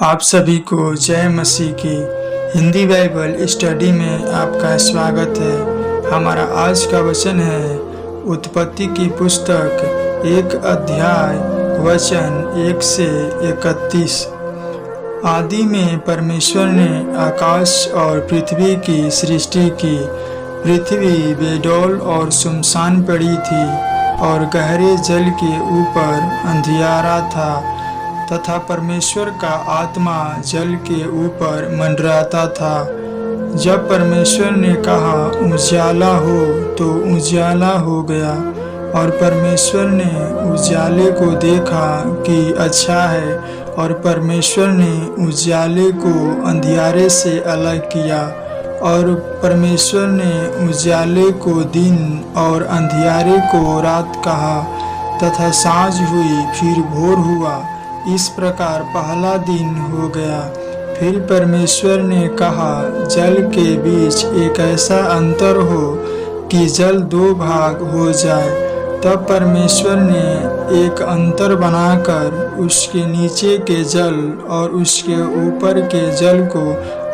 आप सभी को जय मसीह की हिंदी बाइबल स्टडी में आपका स्वागत है। हमारा आज का वचन है उत्पत्ति की पुस्तक 1 अध्याय वचन 1 से 31। आदि में परमेश्वर ने आकाश और पृथ्वी की सृष्टि की। पृथ्वी बेडौल और सुनसान पड़ी थी और गहरे जल के ऊपर अंधियारा था तथा परमेश्वर का आत्मा जल के ऊपर मंडराता था। जब परमेश्वर ने कहा उजियाला हो तो उजियाला हो गया, और परमेश्वर ने उजियाले को देखा कि अच्छा है, और परमेश्वर ने उजियाले को अंधियारे से अलग किया। और परमेश्वर ने उजियाले को दिन और अंधियारे को रात कहा, तथा सांझ हुई फिर भोर हुआ। इस प्रकार पहला दिन हो गया। फिर परमेश्वर ने कहा जल के बीच एक ऐसा अंतर हो कि जल 2 भाग हो जाए। तब परमेश्वर ने एक अंतर बनाकर उसके नीचे के जल और उसके ऊपर के जल को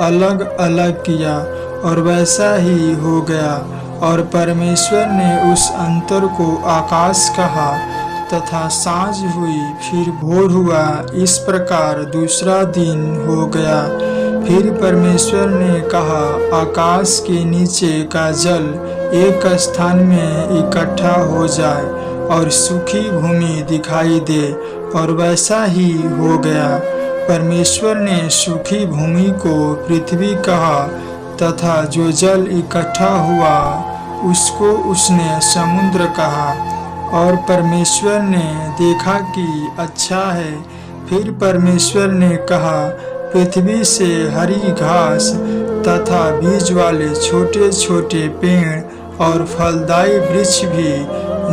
अलग अलग किया, और वैसा ही हो गया। और परमेश्वर ने उस अंतर को आकाश कहा, तथा सांझ हुई फिर भोर हुआ। इस प्रकार दूसरा दिन हो गया। फिर परमेश्वर ने कहा आकाश के नीचे का जल एक स्थान में इकट्ठा हो जाए और सूखी भूमि दिखाई दे, और वैसा ही हो गया। परमेश्वर ने सूखी भूमि को पृथ्वी कहा, तथा जो जल इकट्ठा हुआ उसको उसने समुद्र कहा। और परमेश्वर ने देखा कि अच्छा है। फिर परमेश्वर ने कहा पृथ्वी से हरी घास तथा बीज वाले छोटे छोटे पेड़ और फलदायी वृक्ष भी,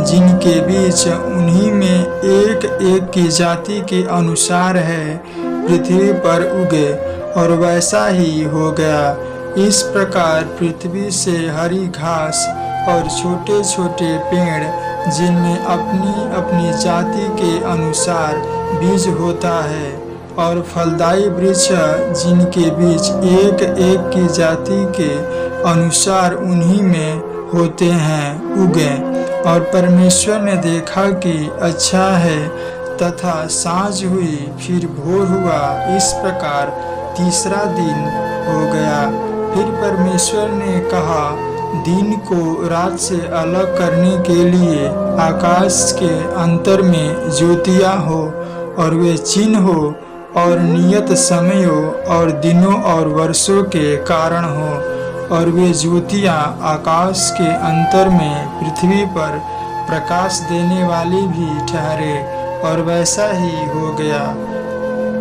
जिनके बीज उन्हीं में एक एक की जाति के अनुसार है, पृथ्वी पर उगे, और वैसा ही हो गया। इस प्रकार पृथ्वी से हरी घास और छोटे छोटे पेड़, जिनमें अपनी अपनी जाति के अनुसार बीज होता है, और फलदायी वृक्ष, जिनके बीज एक एक की जाति के अनुसार उन्हीं में होते हैं, उगे। और परमेश्वर ने देखा कि अच्छा है, तथा सांझ हुई फिर भोर हुआ। इस प्रकार तीसरा दिन हो गया। फिर परमेश्वर ने कहा दिन को रात से अलग करने के लिए आकाश के अंतर में ज्योतियाँ हो, और वे चिन्ह हो, और नियत समयों और दिनों और वर्षों के कारण हो। और वे ज्योतियाँ आकाश के अंतर में पृथ्वी पर प्रकाश देने वाली भी ठहरे, और वैसा ही हो गया।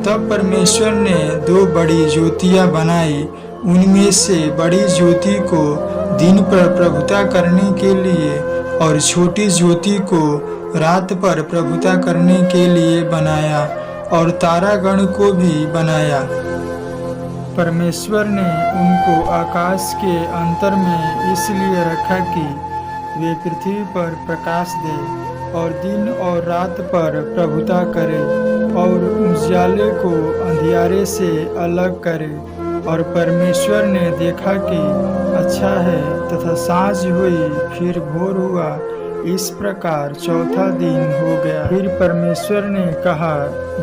तब परमेश्वर ने 2 बड़ी ज्योतियाँ बनाई। उनमें से बड़ी ज्योति को दिन पर प्रभुता करने के लिए, और छोटी ज्योति को रात पर प्रभुता करने के लिए बनाया, और तारागण को भी बनाया। परमेश्वर ने उनको आकाश के अंतर में इसलिए रखा कि वे पृथ्वी पर प्रकाश दे, और दिन और रात पर प्रभुता करे, और उजियाले को अंधियारे से अलग करे। और परमेश्वर ने देखा कि अच्छा है, तथा सांझ हुई फिर भोर हुआ। इस प्रकार चौथा दिन हो गया। फिर परमेश्वर ने कहा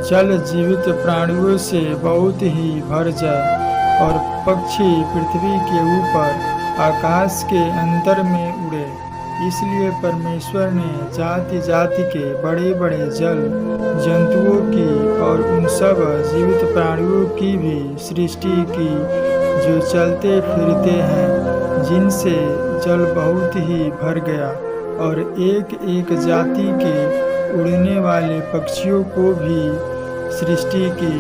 जल जीवित प्राणियों से बहुत ही भर जाए, और पक्षी पृथ्वी के ऊपर आकाश के अंतर में उड़े। इसलिए परमेश्वर ने जाति जाति के बड़े बड़े जल जंतुओं की और उन सब जीवित प्राणियों की भी सृष्टि की, जो चलते फिरते हैं, जिनसे जल बहुत ही भर गया। और एक एक जाति के उड़ने वाले पक्षियों को भी सृष्टि की।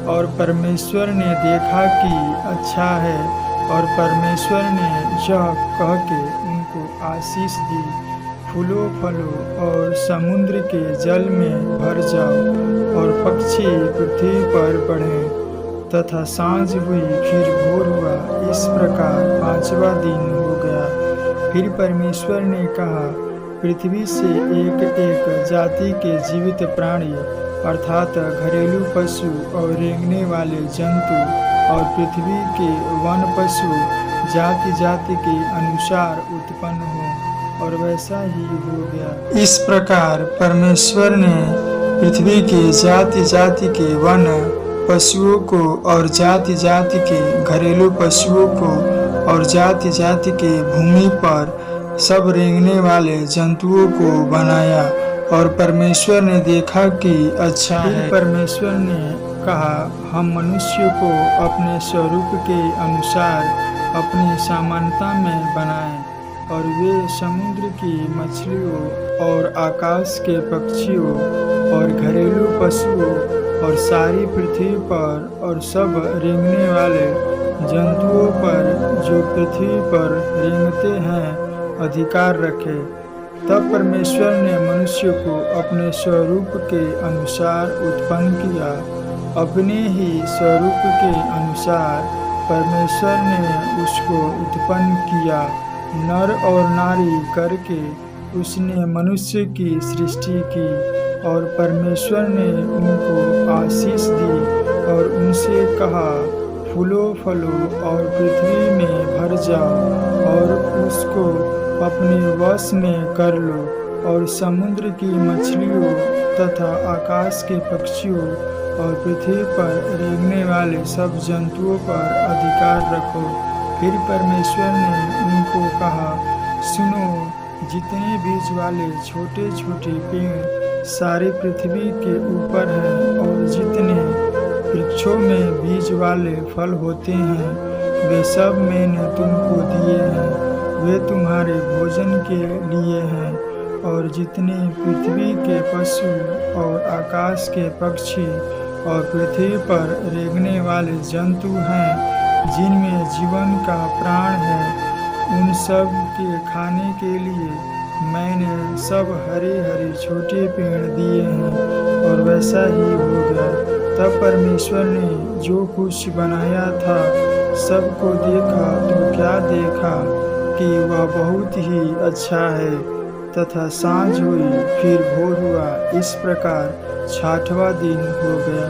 और परमेश्वर ने देखा कि अच्छा है, और परमेश्वर ने यह कह के उनको आशीष दी, फूलो फलो और समुद्र के जल में भर जाओ, और पक्षी पृथ्वी पर बढ़ें। तथा सांझ हुई फिर भोर हुआ। इस प्रकार 5वां दिन हो गया। फिर परमेश्वर ने कहा पृथ्वी से एक एक जाति के जीवित प्राणी अर्थात घरेलू पशु और रेंगने वाले जंतु और पृथ्वी के वन पशु जाति जाति के अनुसार उत्पन्न हो, और वैसा ही हो गया। इस प्रकार परमेश्वर ने पृथ्वी के जाति जाति के वन पशुओं को और जाति जाति के घरेलू पशुओं को और जाति जाति के भूमि पर सब रेंगने वाले जंतुओं को बनाया, और परमेश्वर ने देखा कि अच्छा है। परमेश्वर ने कहा, हम मनुष्य को अपने स्वरूप के अनुसार अपनी समानता में बनाएं, और वे समुद्र की मछलियों और आकाश के पक्षियों और घरेलू पशुओं और सारी पृथ्वी पर और सब रेंगने वाले जंतुओं पर जो पृथ्वी पर रेंगते हैं अधिकार रखे। तब परमेश्वर ने मनुष्य को अपने स्वरूप के अनुसार उत्पन्न किया, अपने ही स्वरूप के अनुसार परमेश्वर ने उसको उत्पन्न किया, नर और नारी करके उसने मनुष्य की सृष्टि की। और परमेश्वर ने उनको आशीष दी और उनसे कहा, फूलो फलो और पृथ्वी में भर जाओ और उसको अपने वश में कर लो, और समुद्र की मछलियों तथा आकाश के पक्षियों और पृथ्वी पर रेंगने वाले सब जंतुओं पर अधिकार रखो। फिर परमेश्वर ने उनको कहा, सुनो, जितने बीज वाले छोटे छोटे पेड़ सारी पृथ्वी के ऊपर हैं और जितने वृक्षों में बीज वाले फल होते हैं, वे सब मैंने तुमको दिए हैं, वे तुम्हारे भोजन के लिए हैं। और जितने पृथ्वी के पशु और आकाश के पक्षी और पृथ्वी पर रेंगने वाले जंतु हैं, जिनमें जीवन का प्राण है, उन सब के खाने के लिए मैंने सब हरे हरे छोटे पेड़ दिए हैं, और वैसा ही हो गया। तब परमेश्वर ने जो कुछ बनाया था सबको देखा, तो क्या देखा कि वह बहुत ही अच्छा है। तथा सांझ हुई, फिर भोर हुआ, इस प्रकार 6वां दिन हो गया।